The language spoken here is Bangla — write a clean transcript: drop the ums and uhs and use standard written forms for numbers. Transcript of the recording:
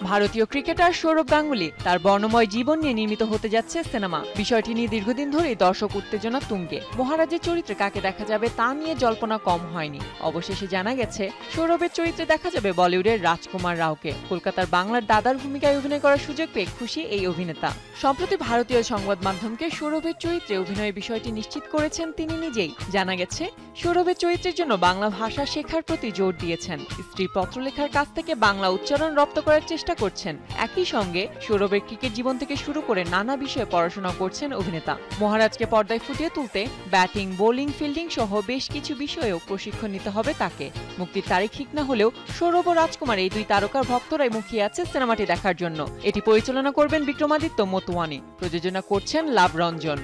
ভারতীয় ক্রিকেটার সৌরভ গাঙ্গুলি তার বর্ণময় জীবন নিয়ে নির্মিত হতে যাচ্ছে সিনেমা। বিষয়টি নিয়ে দীর্ঘদিন ধরেই দর্শক উত্তেজনা তুঙ্গে। মহারাজের চরিত্রে কাকে দেখা যাবে তা নিয়ে জল্পনা কম হয়নি। অবশেষে জানা গেছে সৌরভের চরিত্রে দেখা যাবে বলিউডের রাজকুমার রাওকে। কলকাতার বাংলার দাদার ভূমিকায় অভিনয় করার সুযোগ পেয়ে খুশি এই অভিনেতা। সম্প্রতি ভারতীয় সংবাদ মাধ্যমকে সৌরভের চরিত্রে অভিনয়ের বিষয়টি নিশ্চিত করেছেন তিনি নিজেই। জানা গেছে সৌরভের চরিত্রের জন্য বাংলা ভাষা শেখার প্রতি জোর দিয়েছেন। স্ত্রী পত্রলেখার কাছ থেকে বাংলা উচ্চারণ রপ্ত করার চেষ্টা করছেন। একই সঙ্গে সৌরভের ক্রিকেট জীবন থেকে শুরু করে নানা বিষয়ে পড়াশোনা করছেন অভিনেতা। মহারাজকে পর্দায় ফুটিয়ে তুলতে ব্যাটিং, বোলিং, ফিল্ডিং সহ বেশ কিছু বিষয়েও প্রশিক্ষণ নিতে হবে তাকে। মুক্তির তারিখ ঠিক না হলেও সৌরভ ও রাজকুমার এই দুই তারকার ভক্তরাই মুখিয়ে আছে সিনেমাটি দেখার জন্য। এটি পরিচালনা করবেন বিক্রমাদিত্য মোতওয়ানি, প্রযোজনা করছেন লাভ রঞ্জন।